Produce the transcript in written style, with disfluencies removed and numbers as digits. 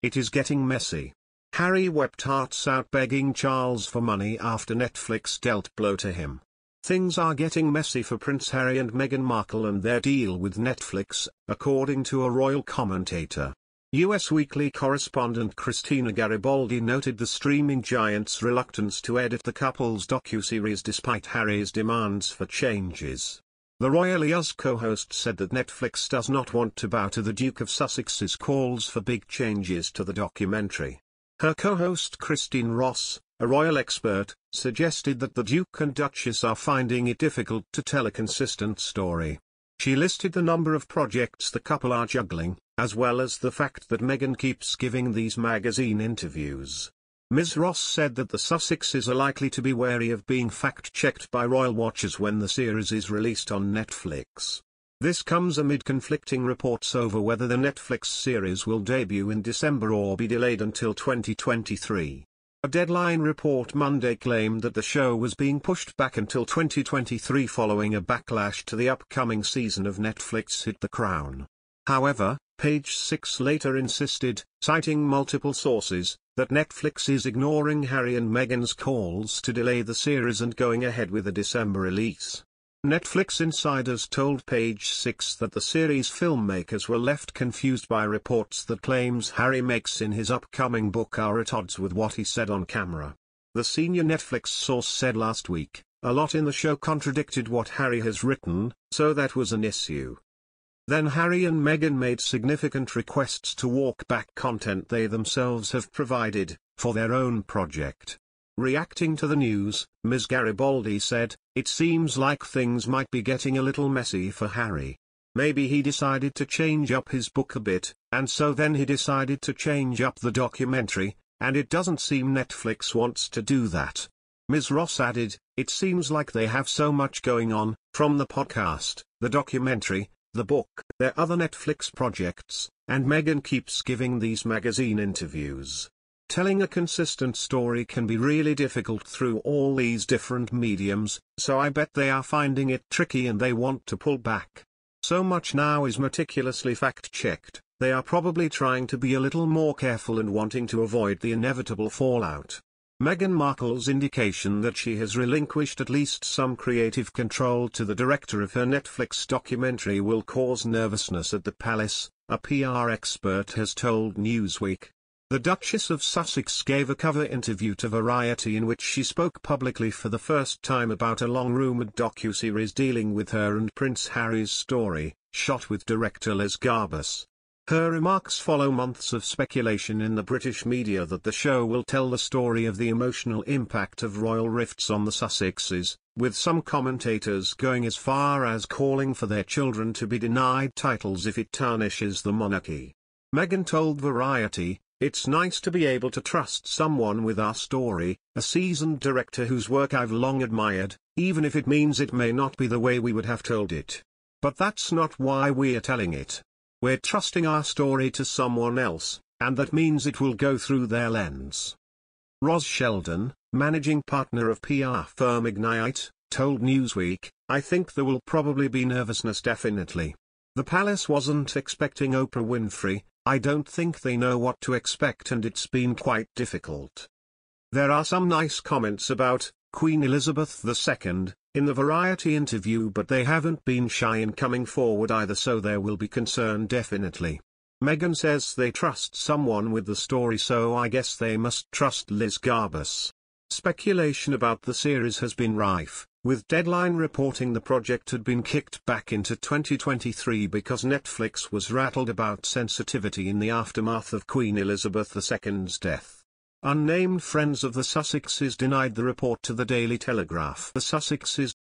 it is getting messy. Harry wept hearts out begging Charles for money after Netflix dealt blow to him. Things are getting messy for Prince Harry and Meghan Markle and their deal with Netflix, according to a royal commentator. US Weekly correspondent Christina Garibaldi noted the streaming giant's reluctance to edit the couple's docuseries despite Harry's demands for changes. The Royal US co-host said that Netflix does not want to bow to the Duke of Sussex's calls for big changes to the documentary. Her co-host Christine Ross, a royal expert, suggested that the Duke and Duchess are finding it difficult to tell a consistent story. She listed the number of projects the couple are juggling, as well as the fact that Meghan keeps giving these magazine interviews. Ms. Ross said that the Sussexes are likely to be wary of being fact-checked by royal watchers when the series is released on Netflix. This comes amid conflicting reports over whether the Netflix series will debut in December or be delayed until 2023. A Deadline report Monday claimed that the show was being pushed back until 2023 following a backlash to the upcoming season of Netflix hit The Crown. However, Page 6 later insisted, citing multiple sources, that Netflix is ignoring Harry and Meghan's calls to delay the series and going ahead with a December release. Netflix insiders told Page 6 that the series filmmakers were left confused by reports that claims Harry makes in his upcoming book are at odds with what he said on camera. The senior Netflix source said last week, "A lot in the show contradicted what Harry has written, so that was an issue." Then Harry and Meghan made significant requests to walk back content they themselves have provided, for their own project. Reacting to the news, Ms. Garibaldi said, "It seems like things might be getting a little messy for Harry. Maybe he decided to change up his book a bit, and so then he decided to change up the documentary, and it doesn't seem Netflix wants to do that." Ms. Ross added, "It seems like they have so much going on, from the podcast, the documentary, the book, their other Netflix projects, and Meghan keeps giving these magazine interviews. Telling a consistent story can be really difficult through all these different mediums, so I bet they are finding it tricky and they want to pull back. So much now is meticulously fact-checked, they are probably trying to be a little more careful and wanting to avoid the inevitable fallout." Meghan Markle's indication that she has relinquished at least some creative control to the director of her Netflix documentary will cause nervousness at the palace, a PR expert has told Newsweek. The Duchess of Sussex gave a cover interview to Variety in which she spoke publicly for the first time about a long-rumoured docuseries dealing with her and Prince Harry's story, shot with director Les Garbus. Her remarks follow months of speculation in the British media that the show will tell the story of the emotional impact of royal rifts on the Sussexes, with some commentators going as far as calling for their children to be denied titles if it tarnishes the monarchy. Meghan told Variety, "It's nice to be able to trust someone with our story, a seasoned director whose work I've long admired, even if it means it may not be the way we would have told it. But that's not why we're telling it. We're trusting our story to someone else, and that means it will go through their lens." Ros Sheldon, managing partner of PR firm Ignite, told Newsweek, "I think there will probably be nervousness definitely. The palace wasn't expecting Oprah Winfrey, I don't think they know what to expect and it's been quite difficult." There are some nice comments about Queen Elizabeth II in the Variety interview, but they haven't been shy in coming forward either, so there will be concern definitely. Meghan says they trust someone with the story, so I guess they must trust Les Garbus. Speculation about the series has been rife, with Deadline reporting the project had been kicked back into 2023 because Netflix was rattled about sensitivity in the aftermath of Queen Elizabeth II's death. Unnamed friends of the Sussexes denied the report to the Daily Telegraph. The Sussexes